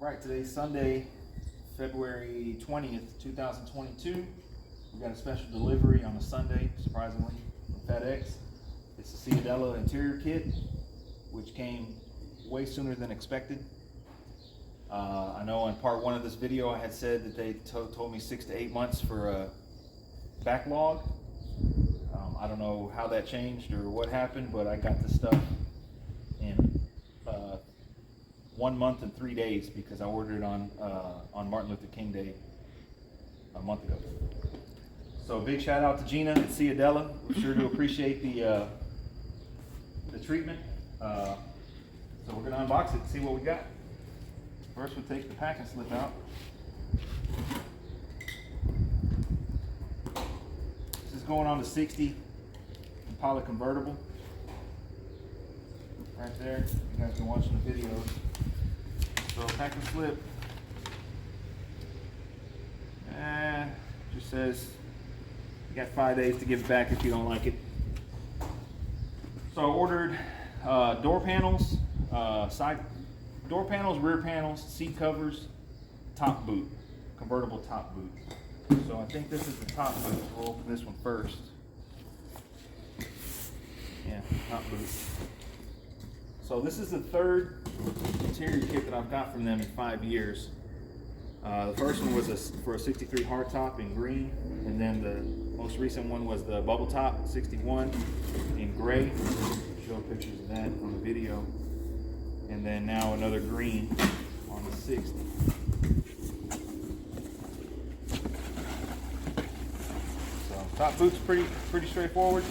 Right, today's Sunday, February 20th, 2022. We got a special delivery on a Sunday, surprisingly, from FedEx. It's a Ciadella interior kit, which came way sooner than expected. I know in part one of this video I had said that they told me 6 to 8 months for a backlog. I don't know how that changed or what happened, but I got this stuff in 1 month and 3 days because I ordered it on Martin Luther King Day a month ago. So big shout out to Gina at Ciadella. We're sure to appreciate the treatment. So we're gonna unbox it and see what we got. First we'll take the packing slip out. This is going on the 60 Impala Convertible. Right there, you guys been watching the videos. So packing slip, just says you got 5 days to give it back if you don't like it. So I ordered door panels, side door panels, rear panels, seat covers, top boot, convertible top boot. So I think this is the top boot. We'll open this one first. Yeah, top boot. So this is the third interior kit that I've got from them in 5 years. The first one was for a 63 hardtop in green, and then the most recent one was the bubble top 61 in gray. I'll show pictures of that on the video. And then now another green on the 60. So top boot's pretty straightforward.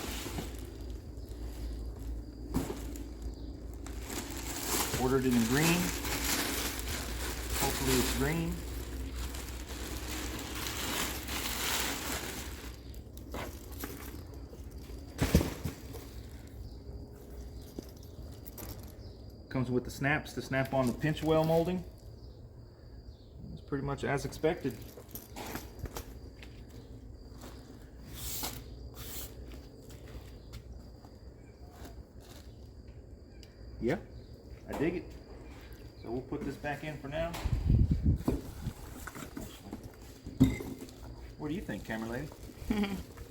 Ordered it in green. Hopefully it's green. Comes with the snaps to snap on the pinch well molding. It's pretty much as expected. Yeah, I dig it. So we'll put this back in for now. What do you think, camera lady?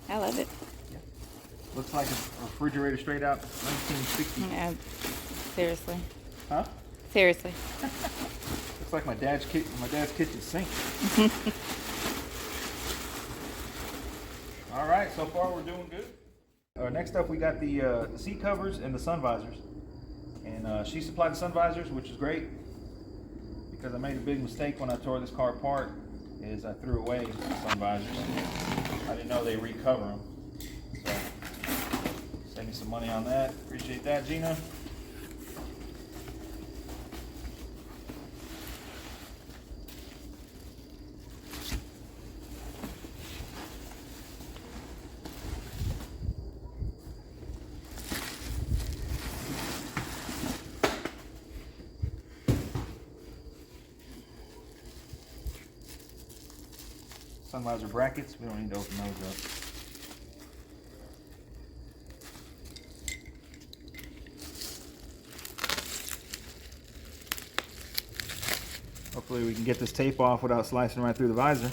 I love it. Yeah. Looks like a refrigerator straight out 1960. Yeah, seriously. Huh? Seriously. Looks like my dad's kitchen sink. All right, so far we're doing good. Next up, we got the seat covers and the sun visors. And she supplied the sun visors, which is great because I made a big mistake when I tore this car apart. Is I threw away the sun visors. I didn't know they recover them. So save me some money on that. Appreciate that, Gina. Sun visor brackets, we don't need to open those up. Hopefully we can get this tape off without slicing right through the visor.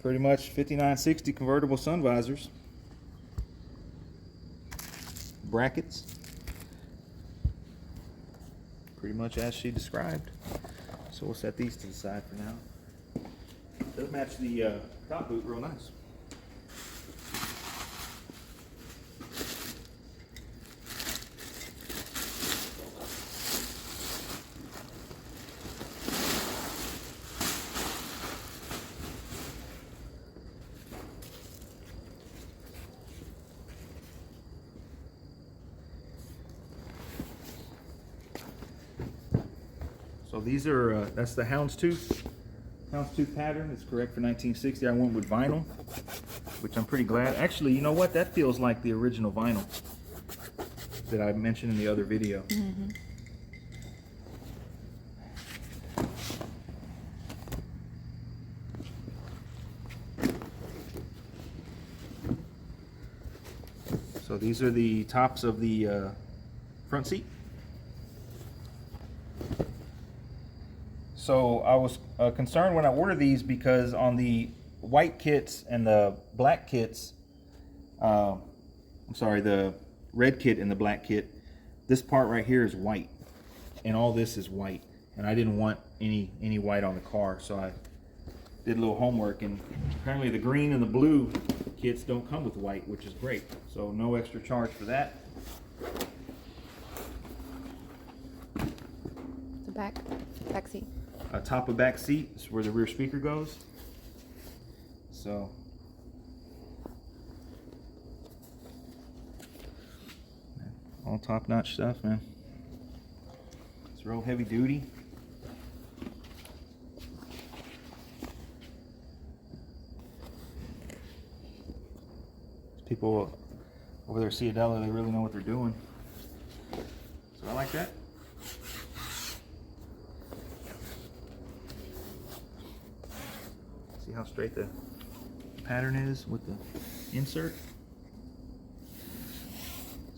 Pretty much 5960 convertible sun visors. Brackets. Pretty much as she described. So we'll set these to the side for now. Does match the top boot real nice. So these are, that's the houndstooth houndstooth pattern. It's correct for 1960. I went with vinyl, which I'm pretty glad. Actually, you know what? That feels like the original vinyl that I mentioned in the other video. Mm-hmm. So these are the tops of the front seat. So I was concerned when I ordered these because on the white kits and the black kits, I'm sorry, the red kit and the black kit, this part right here is white and all this is white, and I didn't want any white on the car, so I did a little homework, and apparently the green and the blue kits don't come with white, which is great, so no extra charge for that. The back seat. Top of back seat is where the rear speaker goes. So all top-notch stuff, man. It's real heavy duty. People over there at Ciadella, they really know what they're doing. So I like that. See how straight the pattern is with the insert?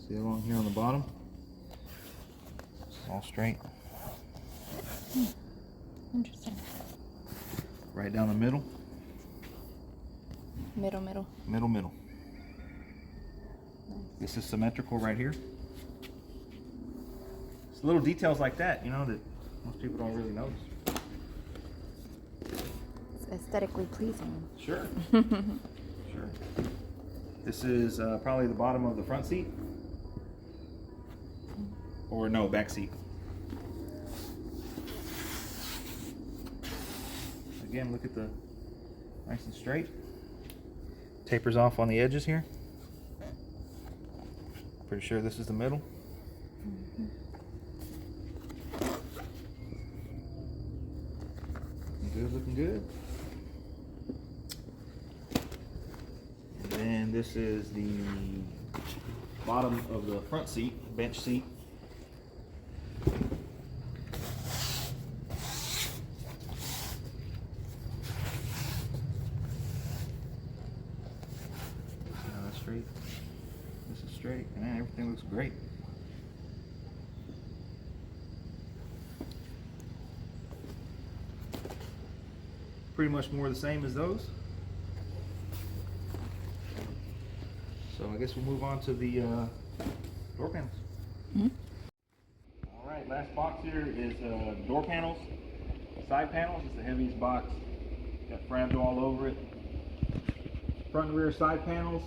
See along here on the bottom? It's all straight. Interesting. Right down the middle. Middle. Middle. Nice. This is symmetrical right here. It's little details like that, you know, that most people don't really notice. It's aesthetically pleasing. Sure. Sure. This is probably the bottom of the front seat. Or no, back seat. Again, look at the nice and straight. Tapers off on the edges here. Pretty sure this is the middle. Mm-hmm. Looking good. And then this is the bottom of the front seat, bench seat. That's straight. This is straight, and everything looks great. Pretty much more the same as those. So I guess we'll move on to the door panels. Mm-hmm. All right, last box here is door panels, side panels. It's the heaviest box. Got Franzo all over it. Front and rear side panels,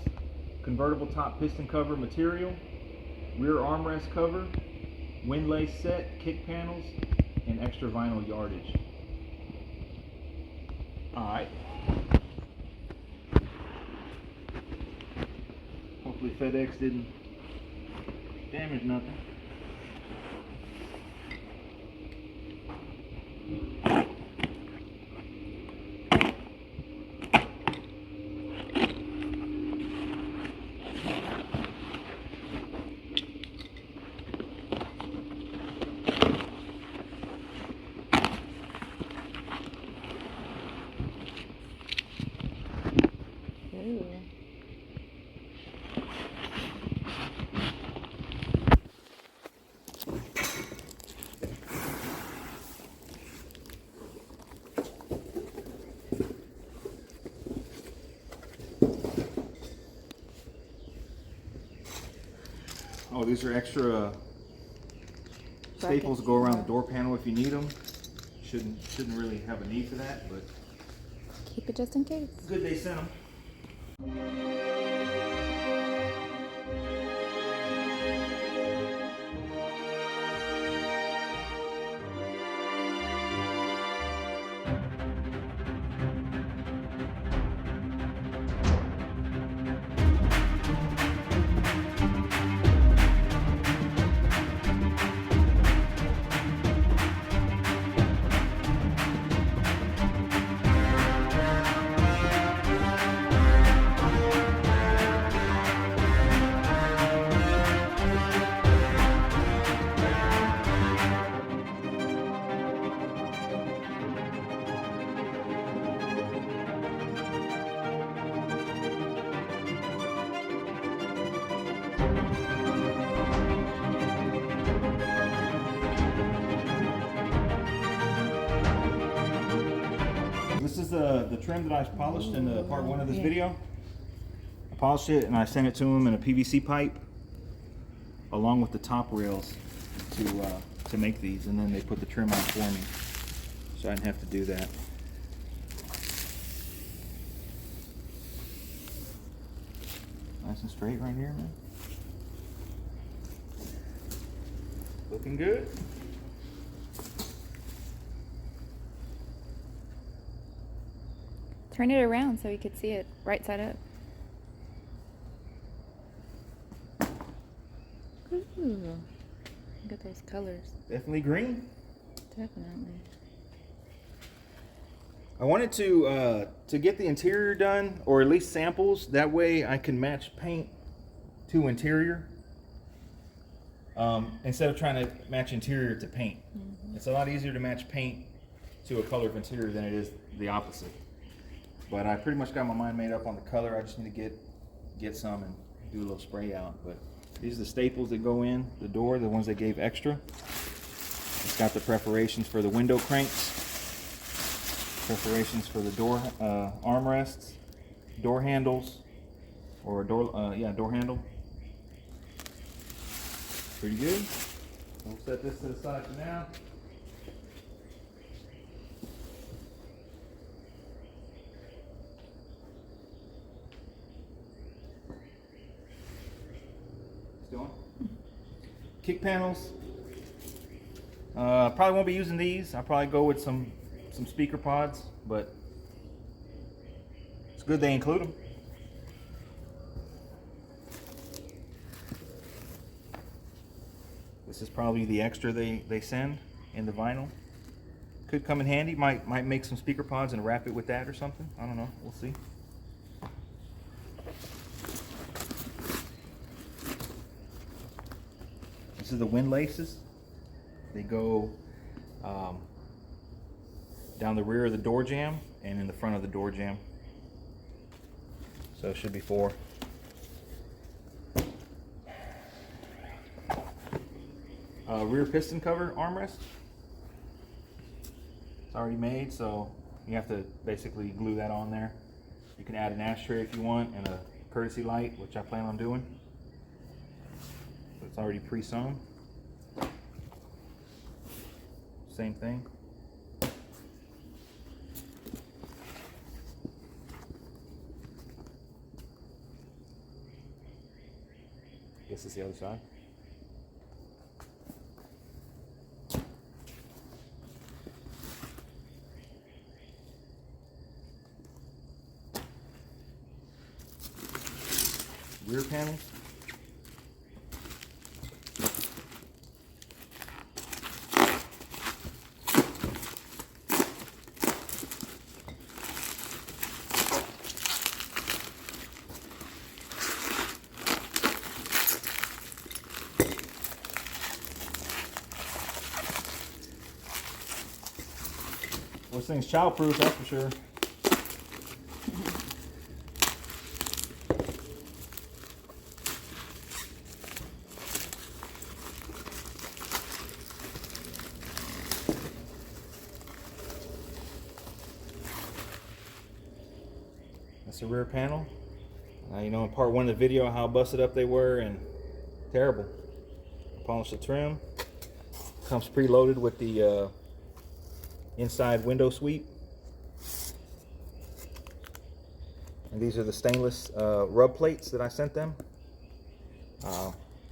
convertible top piston cover material, rear armrest cover, windlace set, kick panels, and extra vinyl yardage. Alright. Hopefully FedEx didn't damage nothing. Ooh. Oh, these are extra staples to go around the door panel if you need them. Shouldn't really have a need for that, but Keep it just in case. good they sent them. the trim that I polished in the part 1 of this Yeah. video. I polished it and I sent it to him in a PVC pipe along with the top rails to make these, and then they put the trim on for me, so I didn't have to do that. Nice and straight right here, man. Looking good. Turn it around so you could see it right side up. Ooh, look at those colors. Definitely green. Definitely. I wanted to get the interior done, or at least samples. That way I can match paint to interior instead of trying to match interior to paint. It's a lot easier to match paint to a color of interior than it is the opposite. But I pretty much got my mind made up on the color. I just need to get some and do a little spray out. But these are the staples that go in the door, the ones they gave extra. It's got the preparations for the window cranks, preparations for the door armrests, door handles, or door handle. Pretty good. We'll set this to the side for now. Going. Kick panels. Probably won't be using these. I'll probably go with some speaker pods, but it's good they include them. This is probably the extra they send in the vinyl. Could come in handy. Might make some speaker pods and wrap it with that or something. I don't know. We'll see. This is the wind laces. They go down the rear of the door jamb and in the front of the door jamb. So it should be 4. Rear piston cover armrest. It's already made, so you have to basically glue that on there. You can add an ashtray if you want and a courtesy light, which I plan on doing. It's already pre-sewn. Same thing. Guess it's the other side. Rear panels. Well, this thing's childproof, that's for sure. That's the rear panel. You know, in part 1 of the video, how busted up they were and terrible. Polish the trim. Comes preloaded with the inside window sweep. And these are the stainless rub plates that I sent them. You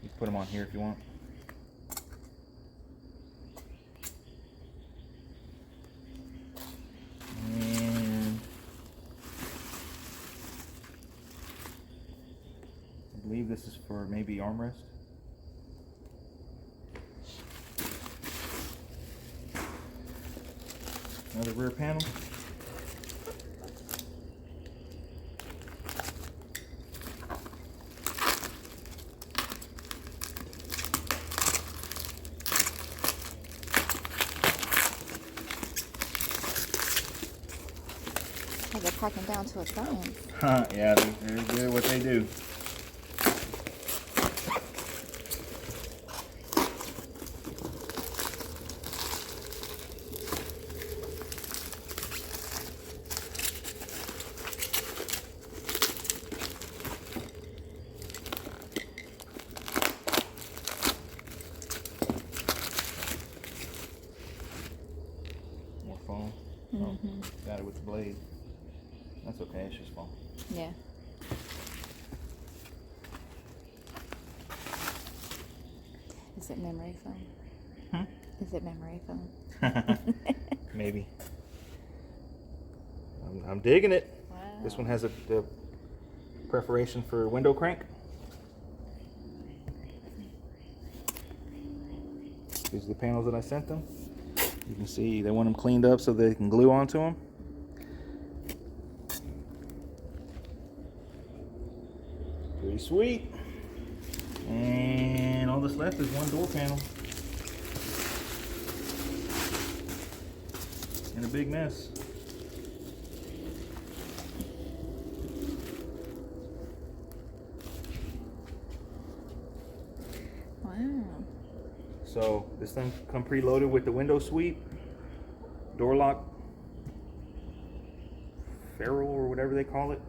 can put them on here if you want. And I believe this is for maybe armrest. Another rear panel. Oh, they're packing down to a science. Yeah, they're good at what they do. Oh, got it with the blade. That's okay, it's just fun. Yeah. Is it memory foam? Is it memory foam? Maybe. I'm digging it. Wow. This one has a perforation for window crank. These are the panels that I sent them. You can see they want them cleaned up so they can glue onto them. Pretty sweet. And all that's left is one door panel. And a big mess. Wow. So this thing come preloaded with the window sweep, door lock, ferrule or whatever they call it.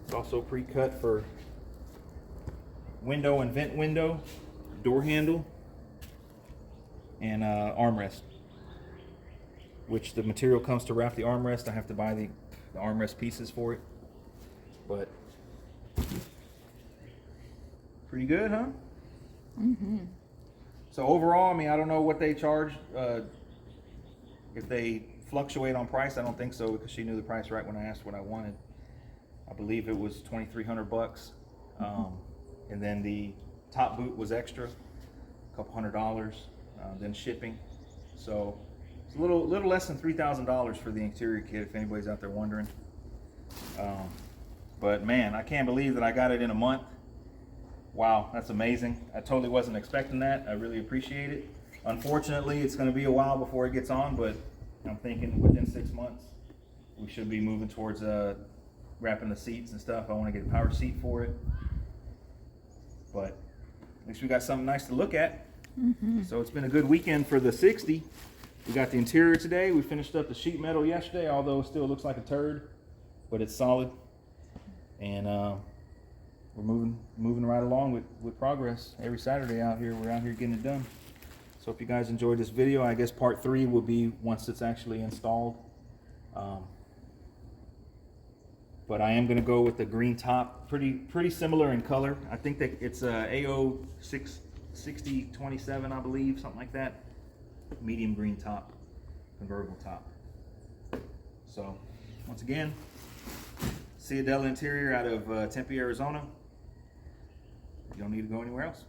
It's also pre-cut for window and vent window, door handle, and armrest. Which the material comes to wrap the armrest. I have to buy the armrest pieces for it. But pretty good, huh? So overall, I mean, I don't know what they charge. If they fluctuate on price, I don't think so, because she knew the price right when I asked what I wanted. I believe it was $2,300, and then the top boot was extra, a couple $100, then shipping. So it's a little less than $3,000 for the interior kit, if anybody's out there wondering. But man, I can't believe that I got it in a month. Wow, that's amazing. I totally wasn't expecting that. I really appreciate it. Unfortunately, it's going to be a while before it gets on, but I'm thinking within 6 months we should be moving towards wrapping the seats and stuff. I want to get a power seat for it, but at least we got something nice to look at. So it's been a good weekend for the 60. We got the interior today. We finished up the sheet metal yesterday, although it still looks like a turd, but it's solid. And we're moving right along with progress. Every Saturday out here, we're out here getting it done. So if you guys enjoyed this video, I guess part 3 will be once it's actually installed. But I am going to go with the green top, pretty similar in color. I think that it's AO 6027, I believe, something like that. Medium green top, convertible top. So once again, Ciadella interior out of Tempe, Arizona. You don't need to go anywhere else.